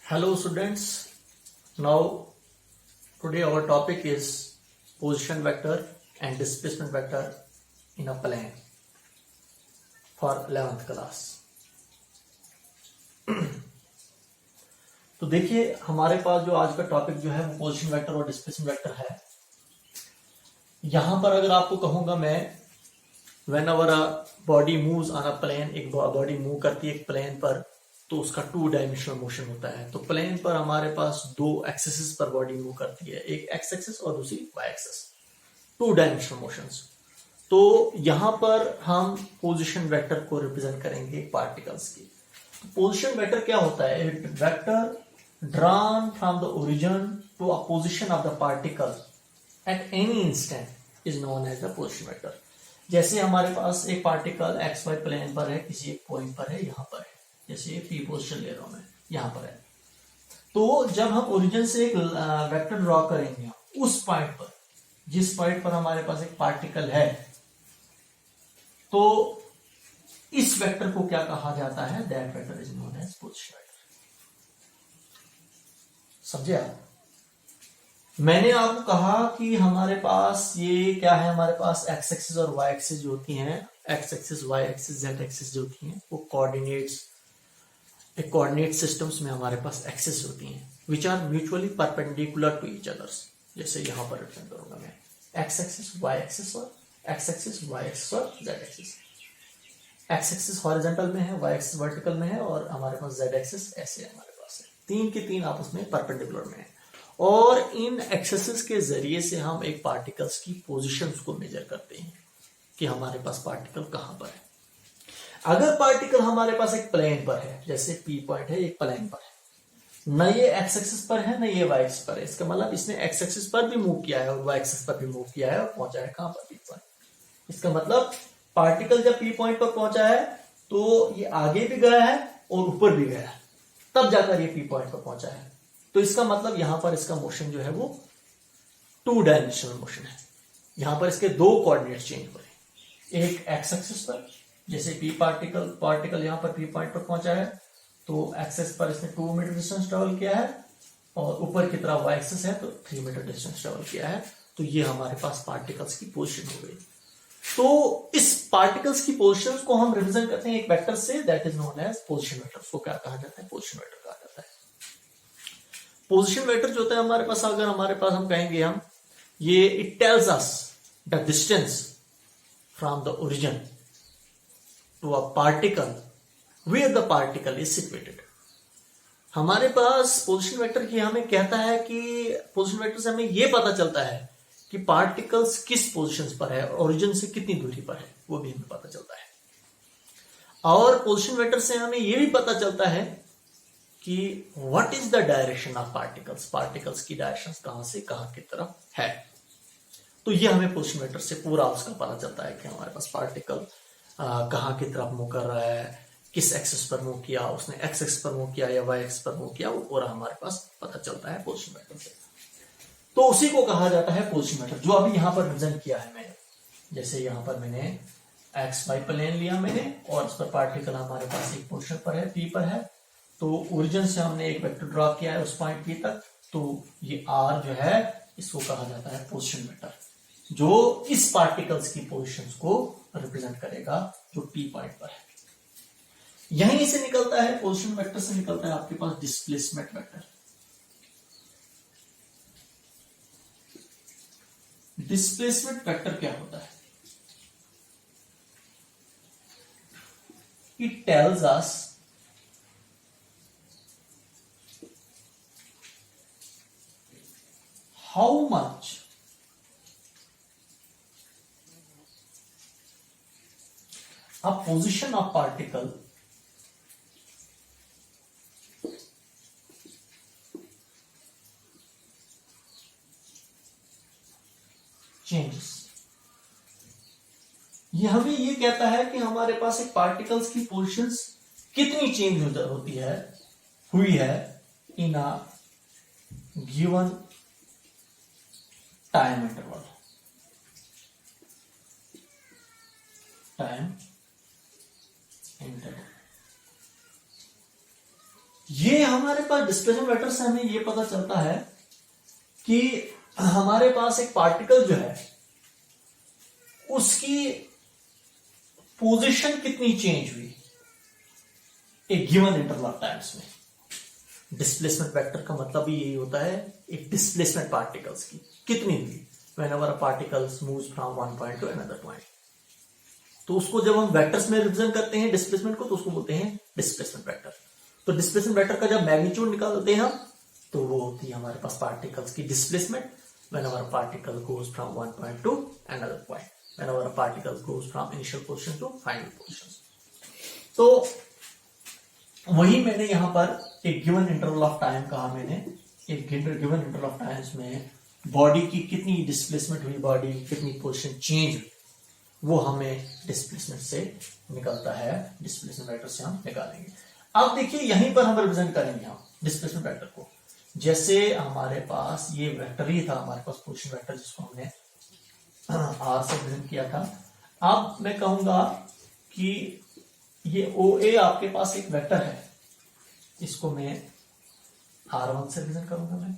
Hello students, now today our topic is position vector and displacement vector in a plane for 11th class। तो देखिए हमारे पास जो आज का टॉपिक जो है वो पोजीशन वेक्टर और डिस्प्लेसमेंट वेक्टर है। यहां पर अगर आपको कहूंगा मैं whenever a body moves on a plane, एक बॉडी मूव करती है एक प्लेन पर तो उसका 2 डायमेंशनल मोशन होता है। तो प्लेन पर हमारे पास 2 एक्सेस पर बॉडी मूव करती है, एक एक्स एक्सेस और दूसरी वाई एक्सेस, 2 डायमेंशनल मोशंस। तो यहां पर हम पोजीशन वेक्टर को रिप्रेजेंट करेंगे पार्टिकल्स की। पोजीशन वेक्टर क्या होता है? एक vector drawn from the origin to a position of the particle at any instant is known as the position vector. जैसे हमारे पास एक पार्टिकल एक्स वाई प्लेन पर है, किसी एक पॉइंट पर है, यहां पर है, जैसे ये पी पोजीशन ले रहा हूं मैं, यहां पर है। तो जब हम ओरिजिन से एक वेक्टर ड्रॉ करेंगे उस पॉइंट पर, जिस पॉइंट पर हमारे पास एक पार्टिकल है, तो इस वेक्टर को क्या कहा जाता है? That vector is known as position vector. समझे आप? मैंने आपको कहा कि हमारे पास ये क्या है, हमारे पास एक्स एक्सिस और वाई एक्सिस जो होती हैं, X axis Y axis Z axis जो होती हैं, वो कोऑर्डिनेट्स, एक कोऑर्डिनेट सिस्टम्स में हमारे पास एक्सिस होती हैं which are mutually perpendicular to each others. जैसे यहां पर रिप्रेजेंट करूंगा मैं एक्स एक्सिस वाई एक्सिस और एक्स एक्सिस वाई एक्सिस और Z axis. X axis horizontal में है, वाई एक्सिस वर्टिकल में है और हमारे पास जेड एक्सिस ऐसे हमारे पास है। 3 के 3 आपस में परपेंडिकुलर में है और इन एक्सेस के जरिए से हम एक पार्टिकल्स की पोजीशंस को मेजर करते हैं कि हमारे पास पार्टिकल कहां पर है। अगर पार्टिकल हमारे पास एक प्लेन पर है, जैसे पी पॉइंट है, एक प्लेन पर है, न ये एक्स एक्सिस पर है न ये वाई एक्सिस पर है, इसका मतलब इसने एक्स एक्सिस पर भी मूव किया है और वाई एक्सिस पर भी मूव किया है और पहुंचा है कहां पर? P point. इसका मतलब पार्टिकल जब पी पॉइंट पर पहुंचा है तो ये आगे भी गया है और ऊपर भी गया है, तब जाकर ये पी पॉइंट पर पहुंचा है। तो इसका मतलब यहां पर इसका मोशन जो है वो 2 डायमेंशनल मोशन है। यहां पर इसके 2 कोऑर्डिनेट चेंज हो रहे हैं, एक एक्स एक्सिस पर, जैसे पी पार्टिकल यहां पर पी पॉइंट पर पहुंचा है तो एक्सेस पर इसने 2 मीटर डिस्टेंस ट्रेवल किया है और ऊपर की तरफ वाई एक्सिस है तो 3 मीटर डिस्टेंस ट्रेवल किया है। तो ये हमारे पास पार्टिकल्स की पोजीशन हो गई। तो इस पार्टिकल्स की पोजीशंस को हम रिप्रेजेंट करते हैं एक वेक्टर से, that is known as position vector. उसको क्या कहा जाता है? पोजीशन वेक्टर कहा जाता है। पोजीशन वेक्टर जो होता है हमारे पास, अगर हमारे पास हम कहेंगे हम ये it tells us the distance from the origin to a particle where the particle is situated। हमारे पास पोजीशन वेक्टर की हमें कहता है कि पोजीशन वेक्टर से हमें यह पता चलता है कि पार्टिकल्स किस पोजीशन पर है, ओरिजिन से कितनी दूरी पर है, वो भी हमें पता चलता है। और पोजीशन वेक्टर से हमें यह भी पता चलता है कि what is the direction of particles, particles की डायरेक्शन कहां से कहां की तरफ है। तो यह हमें पोजीशन वेक्टर से पूरा उसका पता चलता है कि हमारे पास पार्टिकल कहां की तरफ मूव कर रहा है, किस एक्सिस पर मूव किया, उसने एक्स एक्सिस पर मूव किया या वाई एक्सिस पर मूव किया, वो पूरा हमारे पास पता चलता है पोजीशन वेक्टर से। तो उसी को कहा जाता है पोजीशन वेक्टर, जो अभी यहां पर रिप्रेजेंट किया है मैंने। जैसे यहां पर मैंने एक्स वाई प्लेन लिया मैंने और इस पर पार्टिकल हमारे पास एक पोजीशन पर है, पी पर है। तो ओरिजिन से हमने एक वेक्टर ड्रॉ किया है उस पॉइंट पी तक, तो ये आर जो है इसको कहा जाता है पोजीशन वेक्टर, जो इस पार्टिकल्स की पोजीशंस को रिप्रेजेंट करेगा जो पी पॉइंट पर है। यहीं से निकलता है, पोजीशन वेक्टर से निकलता है आपके पास डिस्प्लेसमेंट वेक्टर। डिस्प्लेसमेंट वेक्टर क्या होता है? It tells us how much a position of particle changes। ये हमें ये कहता है कि हमारे पास एक पार्टिकल्स की पोजीशंस कितनी चेंज होती है, हुई है in a given time interval, time interval. ये हमारे पास डिस्प्लेसमेंट वेक्टर से हमें ये पता चलता है कि हमारे पास एक पार्टिकल जो है उसकी पोजीशन कितनी चेंज हुई एक गिवन इंटरवल ऑफ टाइम्स में। डिस्प्लेसमेंट वेक्टर का मतलब भी यही होता है, एक डिस्प्लेसमेंट पार्टिकल्स की कितनी हुई whenever a particles moves from one point to another point। तो उसको जब हम वेक्टर्स में रिप्रेजेंट करते हैं डिस्प्लेसमेंट को, तो उसको बोलते हैं डिस्प्लेसमेंट वेक्टर। तो डिस्प्लेसमेंट वेक्टर का जब मैग्नीट्यूड निकालते हैं हम, तो वो होती है हमारे पास पार्टिकल्स की displacement whenever a particle goes from one point to another point, whenever a particle goes from initial position to final position। तो वही मैंने यहां पर एक गिवन इंटरवल ऑफ टाइम कहा, मैंने एक गिवन इंटरवल ऑफ टाइम्स में बॉडी की कितनी डिस्प्लेसमेंट हुई, बॉडी की कितनी पोजीशन चेंज हुई, वो हमें डिस्प्लेसमेंट से निकलता है, डिस्प्लेसमेंट वेक्टर से हम निकालेंगे। अब देखिए यहीं पर हम रिप्रेजेंट करेंगे हम डिस्प्लेसमेंट वेक्टर को। जैसे हमारे पास ये वेक्टर ही था, हमारे पास पोजीशन वेक्टर जिसको हमने आर से रिप्रेजेंट किया था। अब मैं कहूंगा कि ये ओ ए आपके पास एक वेक्टर है, इसको मैं R1 से रिप्रेजेंट करूंगा। मैं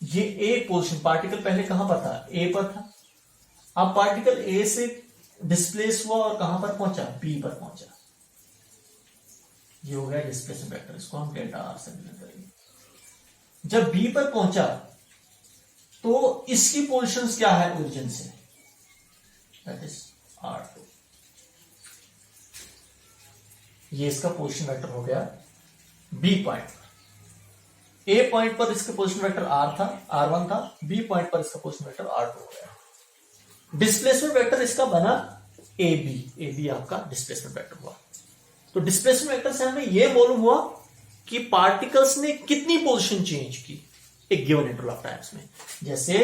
ये ए पोजीशन, पार्टिकल पहले कहां पर था, ए पर था। अब पार्टिकल ए से डिस्प्लेस हुआ और कहां पर पहुंचा, बी पर पहुंचा। ये हो गया डिस्प्लेसमेंट वेक्टर, इसको हम डेल्टा आर से रिप्रेजेंट करेंगे। जब बी पर पहुंचा तो इसकी पोजीशंस क्या है ओरिजिन से, दैट इज R2। ये इसका पोजीशन वेक्टर हो गया बी पॉइंट। ए पॉइंट पर इसका पोजीशन वेक्टर आर था, R1 था, बी पॉइंट पर इसका पोजीशन वेक्टर R2 हो गया। डिस्प्लेसमेंट वेक्टर इसका बना ए बी आपका डिस्प्लेसमेंट वेक्टर हुआ। तो डिस्प्लेसमेंट वेक्टर से हमें यह मालूम हुआ कि पार्टिकल्स ने कितनी पोजीशन चेंज की एक गिवन इंटरवल ऑफ टाइम्स में। जैसे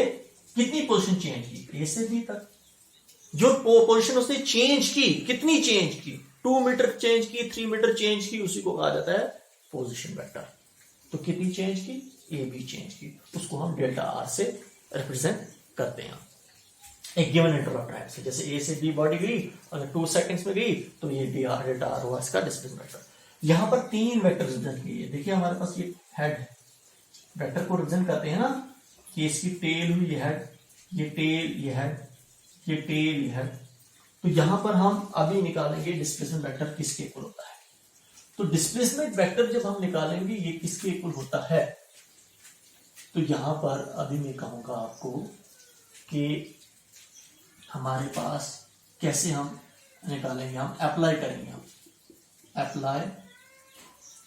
कितनी पोजीशन चेंज की, ए से बी तक जो पोजीशन उसने चेंज की, कितनी चेंज की, 2 मीटर चेंज की, 3 मीटर चेंज की, उसी को कहा जाता है पोजीशन वेक्टर। तो कितनी चेंज की, ए बी चेंज की, उसको हम डेल्टा आर से रिप्रेजेंट करते हैं एक गिवन इंटरवल ऑफ टाइम से। जैसे ए से बी बॉडी गई, अगर 2 सेकंड्स में गई तो ये डी आर डेल्टा आर हुआ इसका डिस्प्लेसमेंट वेक्टर। यहां पर 3 वेक्टर रिप्रेजेंट किए। देखिए हमारे पास ये हेड है, वेक्टर को रिप्रेजेंट करते हैं ना कि इसकी टेल हुई, ये हेड, ये टेल, ये हेड, ये टेल, ये हेड। तो यहां पर हम अभी निकालेंगे डिस्प्लेसमेंट वेक्टर किसके इक्वल होता है। तो डिस्प्लेसमेंट वेक्टर जब हम निकालेंगे ये किसके इक्वल होता है, तो यहां पर अभी मैं कहूंगा आपको कि हमारे पास कैसे हम निकालेंगे, हम अप्लाई करेंगे, हम apply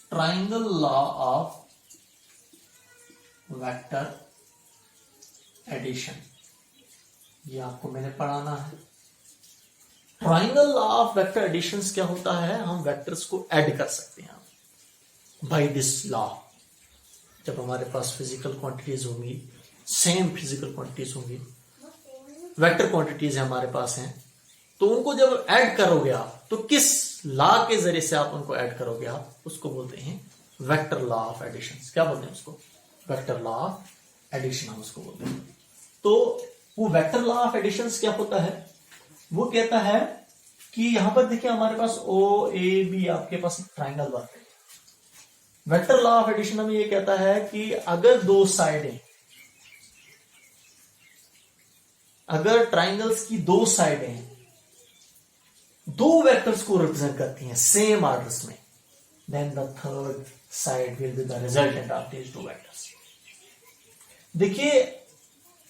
triangle law of vector addition. ये आपको मैंने पढ़ाना है। Triangle law of vector addition क्या होता है, हम वेक्टर्स को ऐड कर सकते हैं बाय दिस लॉ। जब हमारे पास फिजिकल क्वांटिटीज होंगी, सेम फिजिकल क्वांटिटीज होंगी, वेक्टर क्वांटिटीज हमारे पास हैं, तो उनको जब ऐड करोगे आप, तो किस लॉ के जरिए से आप उनको ऐड करोगे, आप उसको बोलते हैं वेक्टर लॉ ऑफ एडिशन। क्या बोलते हैं उसको, वेक्टर लॉ ऑफ एडिशन हम उसको बोलते हैं। तो वो वेक्टर लॉ ऑफ एडिशन क्या होता है, वो कहता है कि यहां पर देखिए हमारे पास ओ ए बी आपके पास एक ट्राइंगल बन रही है। वेक्टर लॉ ऑफ एडिशन हमें ये कहता है कि अगर दो साइडें, अगर ट्राइंगल्स की दो साइडें दो वेक्टर्स को रिप्रेजेंट करती हैं सेम ऑर्डर्स में, then the third side will be the resultant of these two vectors. देखिए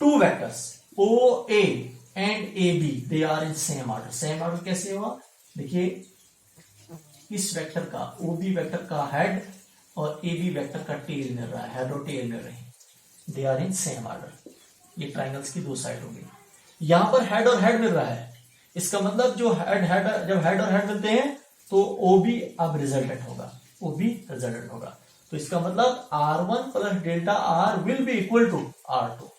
2 vectors O A and A B, they are in same order. Same order कैसे हुआ, देखिए इस वेक्टर का ओ बी वेक्टर का head और A B vector का tail मिल रहा है, हेड और टेल मिल रहे हैं, they are in same order. ये ट्राइंगल्स की 2 साइड होगी। यहां पर हेड और हेड मिल रहा है, इसका मतलब जो जब हेड और हेड मिलते हैं तो ओ बी अब रिजल्टेंट होगा, ओ बी रिजल्टेंट होगा। तो इसका मतलब R1 plus delta R will be equal to R2।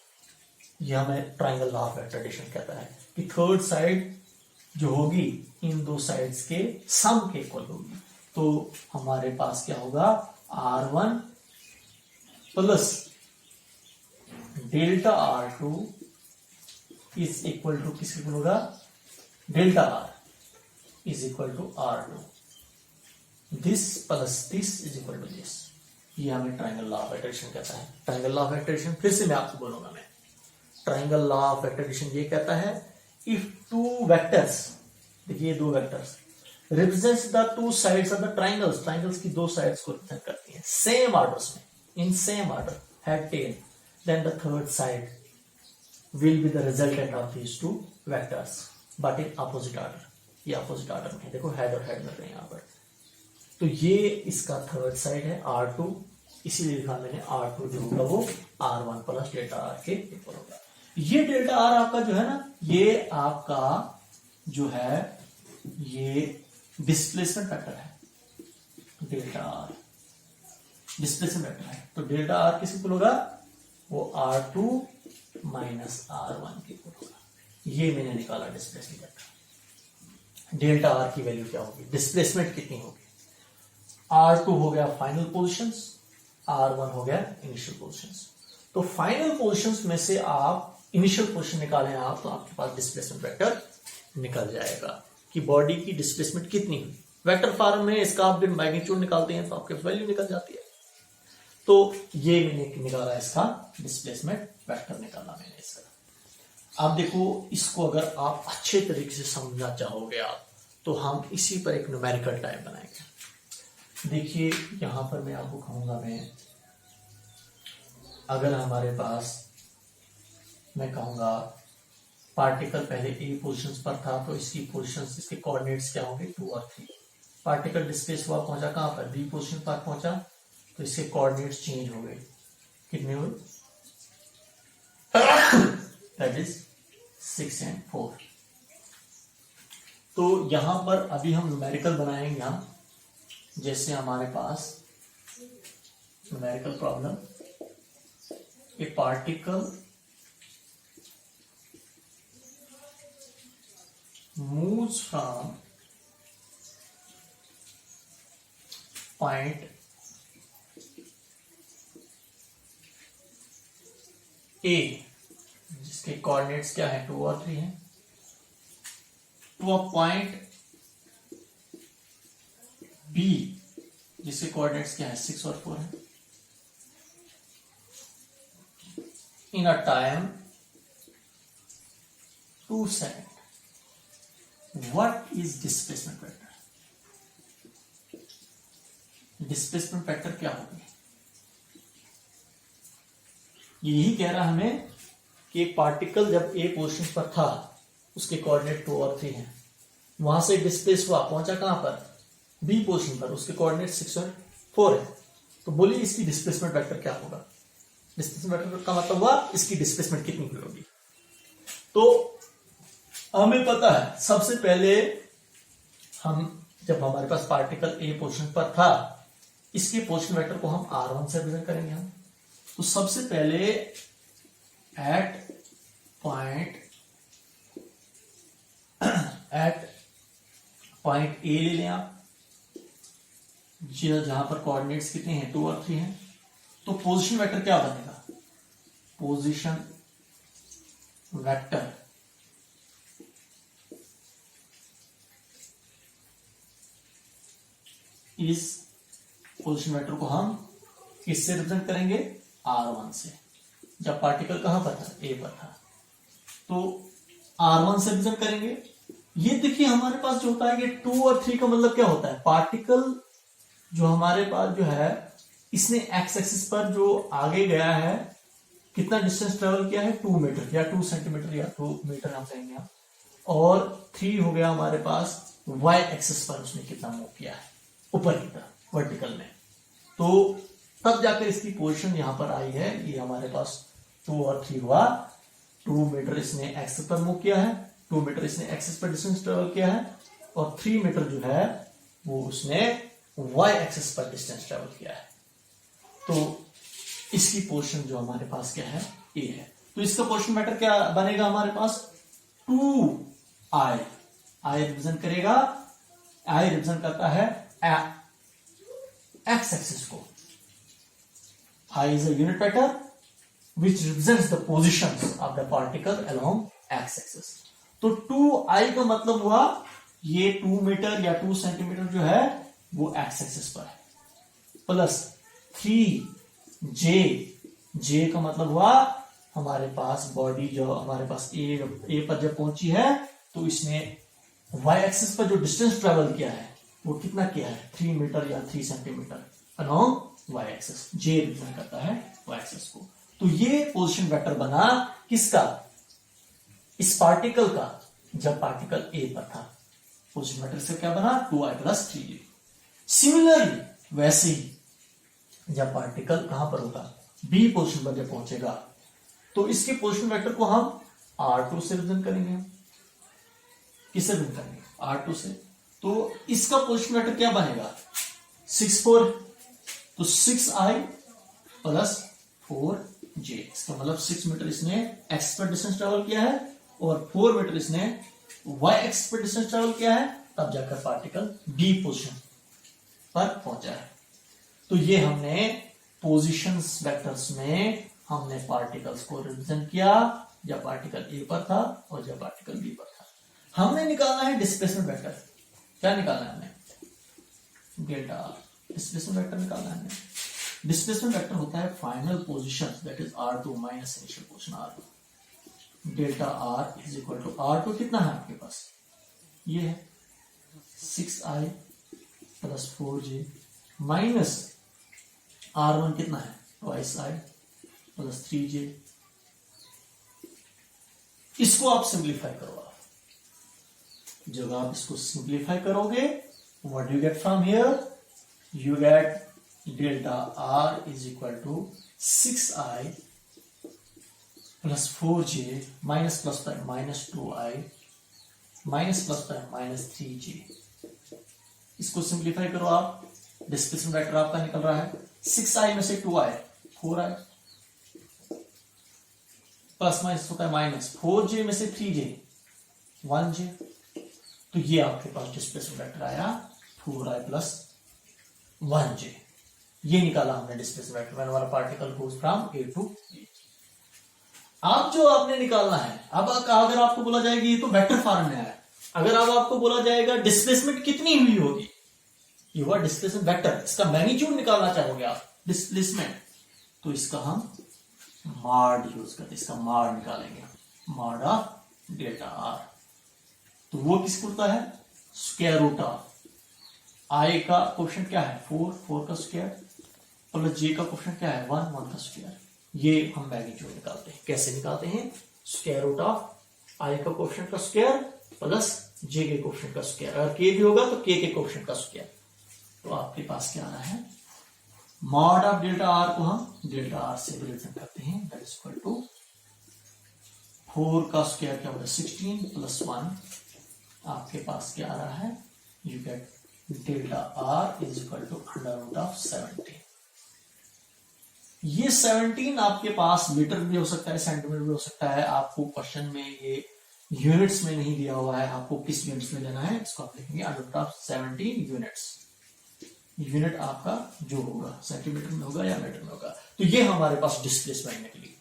यह हमें triangle law of vector addition कहता है कि थर्ड साइड जो होगी इन 2 साइड्स के सम के इक्वल होगी। तो हमारे पास क्या होगा, R1 plus delta R2 is equal to किसके इक्वल होगा, delta R is equal to R2। This plus this is equal to this. ये हमें ट्रायंगल लॉ ऑफ एट्रेक्शन कहता है। ट्रायंगल लॉ ऑफ एट्रेक्शन फिर से मैं आपको बोलूंगा। मैं ट्रायंगल लॉ ऑफ एट्रेक्शन ये कहता है इफ टू वेक्टर्स, देखिए दो vectors represents the two sides of the triangles, triangles की दो साइड्स को रिप्रेजेंट करती हैं सेम ऑर्डर्स में, in same order head tail, then the third side will be the resultant of these two vectors but in opposite order। ये opposite order में है, देखो हेड और हेड मिल रहे हैं यहाँ पर। तो ये इसका थर्ड साइड है R2, इसीलिए लिखा मैंने R2 जो होगा वो R1 प्लस डेल्टा R के इक्वल होगा। ये डेल्टा R आपका जो है ना, ये आपका जो है ये डिस्प्लेसमेंट फैक्टर है। डेल्टा R डिस्प्लेसमेंट फैक्टर है, तो डेल्टा R किस इक्वल होगा, वो R2 माइनस R1 के इक्वल होगा। ये मैंने निकाला डिस्प्लेसमेंट वेक्टर। डेल्टा R की वैल्यू क्या होगी, डिस्प्लेसमेंट कितनी होगी। R2 हो गया फाइनल पोजीशंस, R1 हो गया इनिशियल पोजीशंस। तो फाइनल पोजीशंस में से आप इनिशियल पोजीशन निकालें आप, तो आपके पास डिस्प्लेसमेंट वेक्टर निकल जाएगा कि बॉडी की डिस्प्लेसमेंट कितनी हुई। वेक्टर फॉर्म में इसका आप मैग्नीट्यूड निकालते हैं तो आपके वैल्यू निकल जाती है। तो ये मैंने निकाला, इसका डिस्प्लेसमेंट वेक्टर निकाला मैंने इसका। अब देखो, इसको अगर आप अच्छे तरीके से समझना चाहोगे आप, तो हम इसी पर एक न्यूमेरिकल टाइप बनाएंगे। देखिए यहां पर मैं आपको कहूंगा, मैं अगर हमारे पास मैं कहूंगा पार्टिकल पहले ए पोजीशंस पर था, तो इसकी पोजीशंस, इसके कोऑर्डिनेट्स क्या होंगे 2 और 3। पार्टिकल डिस्प्लेस हुआ, पहुंचा कहां पर, बी पोजीशन पर पहुंचा, तो इसके कोऑर्डिनेट्स चेंज हो गए, कितने हुए, दैट इज 6 and 4। तो यहां पर अभी हम न्यूमेरिकल बनाएंगे। हम जैसे हमारे पास numerical problem, A particle moves from point A, जिसके कोऑर्डिनेट्स क्या है 2 और 3 है, टू अ पॉइंट B जिसके कोऑर्डिनेट्स क्या है 6 और 4 है, in a time 2 second. What is displacement vector? Displacement vector क्या होगी, यही कह रहा हमें कि एक पार्टिकल जब ए पोजीशन पर था, उसके कोऑर्डिनेट 2 और 3 हैं, वहां से डिस्प्लेस हुआ, पहुंचा कहां पर, बी पोजीशन पर, उसके कोऑर्डिनेट 6 और 4 है। तो बोलिए इसकी डिस्प्लेसमेंट वेक्टर क्या होगा। डिस्प्लेसमेंट वेक्टर का मतलब हुआ इसकी डिस्प्लेसमेंट कितनी होगी। तो हमें पता है, सबसे पहले हम जब हमारे पास पार्टिकल ए पोजीशन पर था, इसके पोजीशन वेक्टर को हम R1 से रिप्रेजेंट करेंगे हम। तो सबसे पहले एट पॉइंट ए ले लें आप, जहां पर कोऑर्डिनेट्स कितने हैं 2 और 3 हैं। तो पोजीशन वेक्टर क्या बनेगा, पोजीशन वेक्टर इस पोजीशन वेक्टर को हम किससे रिप्रेजेंट करेंगे, R1 से। जब पार्टिकल कहां पर था, ए पर था, तो R1 से रिप्रेजेंट करेंगे। ये देखिए हमारे पास जो होता है कि 2 और 3 का मतलब क्या होता है, पार्टिकल जो हमारे पास जो है, इसने एक्स एक्सिस पर जो आगे गया है, कितना डिस्टेंस ट्रेवल किया है 2 मीटर या 2 सेंटीमीटर या 2 मीटर हम कहेंगे, और 3 हो गया हमारे पास वाई एक्सिस पर उसने कितना मूव किया है ऊपर की तरफ वर्टिकल में। तो तब जाकर इसकी पोजीशन यहां पर आई है। ये हमारे पास 2 और 3 हुआ, 2 मीटर इसने एक्सिस पर मूव किया है, 2 मीटर इसने एक्सिस पर डिस्टेंस ट्रेवल किया है, और 3 मीटर जो है वो उसने वाई एक्सिस पर डिस्टेंस ट्रेवल किया है। तो इसकी पोजीशन जो हमारे पास क्या है, ए है। तो इसका पोजीशन वेक्टर क्या बनेगा हमारे पास, 2i। आई रिप्रेजेंट करेगा, आई रिप्रेजेंट करता है एक्स एक्सिस को। I is a unit vector which represents the positions of the particle along x axis। तो 2i का मतलब हुआ ये 2 मीटर या 2 सेंटीमीटर जो है, वो एक्स एक्सिस पर है, प्लस 3j, जे का मतलब हुआ हमारे पास बॉडी जो हमारे पास ए पर जब पहुंची है तो इसने वाई एक्सिस पर जो डिस्टेंस ट्रेवल किया है वो कितना किया है, 3 मीटर या 3 सेंटीमीटर अलोंग वाई एक्सिस। जे रिप्रेजेंट करता है वाई एक्सिस को। तो ये पोजीशन वेक्टर बना किसका, इस पार्टिकल का, जब पार्टिकल ए पर था। पोजीशन वेक्टर से क्या बना, 2i + 3j। सिमिलरली वैसे ही जब पार्टिकल कहां पर होगा, बी पोजीशन पर जब पहुंचेगा तो इसके पोजीशन वेक्टर को हम r2 से रिप्रेजेंट करेंगे। किससे रिप्रेजेंट करेंगे, r2 से। तो इसका पोजीशन वेक्टर क्या बनेगा, 6 4, तो 6i + 4j। इसका मतलब 6 मीटर इसने x पर डिस्टेंस ट्रेवल किया है और 4 मीटर इसने y एक्सिस पर डिस्टेंस ट्रेवल किया है, तब जाकर पार्टिकल बी पोजीशन पर पहुंचा है। तो ये हमने पोजीशंस वेक्टर्स में हमने पार्टिकल्स को रिप्रेजेंट किया जब पार्टिकल ए पर था और जब पार्टिकल बी पर था। हमने निकालना है डिस्प्लेसमेंट वेक्टर। क्या निकालना है हमने, डेल्टा आर। डिस्प्लेसमेंट वेक्टर निकालना है हमने। डिस्प्लेसमेंट वेक्टर होता है final position, that is r2 minus initial position r1। Delta R is equal to r2 कितना है आपके पास, ये है 6i + 4j माइनस r1 कितना है, ट्वाइस i + 3j। इसको आप सिंप्लीफाई करो। आप जब आप इसको सिंप्लीफाई करोगे, what you get from here, you get delta r is equal to 6i + 4j minus plus prime -2i minus plus prime -3j। इसको सिंप्लीफाई करो आप, डिस्प्लेसमेंट वेक्टर आपका निकल रहा है 6i में से 2i 4i प्लस माइनस होता है माइनस 4j में से 3j 1j। तो ये आपके पास डिस्प्लेसमेंट वेक्टर आया 4i + 1j। ये निकाला हमने डिस्प्लेसमेंट वेक्टर व्हेन हमारा particle goes from A to B. अब जो आपने निकालना है, अब अगर आपको बोला जाएगा ये तो वेक्टर फॉर्म में है, अगर अब आपको बोला जाएगा डिस्प्लेसमेंट कितनी हुई होगी, ये हुआ डिस्प्लेसमेंट वेक्टर, इसका मैग्नीट्यूड निकालना चाहोगे आप डिस्प्लेसमेंट, तो इसका हम मॉड यूज करते, इसका मॉड निकालेंगे, मॉड ऑफ डेल्टा आर। तो वो किसको होता है, स्क्वायर रूट ऑफ आई का कोएफिशिएंट क्या है 4 का स्क्वायर प्लस जे का कोएफिशिएंट क्या है 1 का स्क्वायर। ये हम मैग्नीट्यूड निकालते हैं। कैसे निकालते हैं, स्क्वायर रूट ऑफ आई का कोएफिशिएंट का स्क्वायर प्लस जे के कोएफिशिएंट का स्क्वायर। अगर के भी होगा तो के कोएफिशिएंट का स्क्वायर। तो आपके पास क्या आ रहा है, मॉड ऑफ डेल्टा आर को हम डेल्टा आर से रिप्रेजेंट करते हैं, दैट इज इक्वल टू 4 का स्क्वायर क्या होगा 16 प्लस 1। आपके पास क्या आ रहा है, you get delta R is equal to √17। ये 17 आपके पास मीटर भी हो सकता है, सेंटीमीटर भी हो सकता है। आपको क्वेश्चन में ये यूनिट्स में नहीं दिया हुआ है, आपको किस यूनिट्स में लेना है इसको आप लिखेंगे √17 यूनिट्स। यूनिट आपका जो होगा सेंटीमीटर में होगा या मीटर में होगा। तो ये हमारे पास डिस्प्लेसमेंट निकली।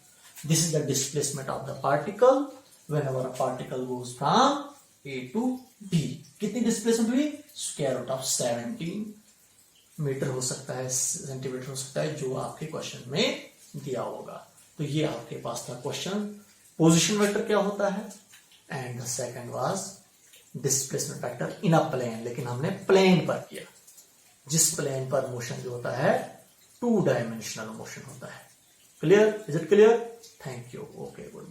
This is the displacement of the particle when our particle goes from A to B. कितनी डिस्प्लेसमेंट हुई, स्क्वायर रूट ऑफ 17 मीटर हो सकता है, सेंटीमीटर हो सकता है, जो आपके क्वेश्चन में दिया होगा। तो ये आपके पास था क्वेश्चन, पोजीशन वेक्टर क्या होता है, and the second was displacement vector in a plane. लेकिन हमने प्लेन पर किया, जिस प्लेन पर मोशन जो होता है 2 डायमेंशनल मोशन होता है। Clear, is it clear? Thank you, okay, good.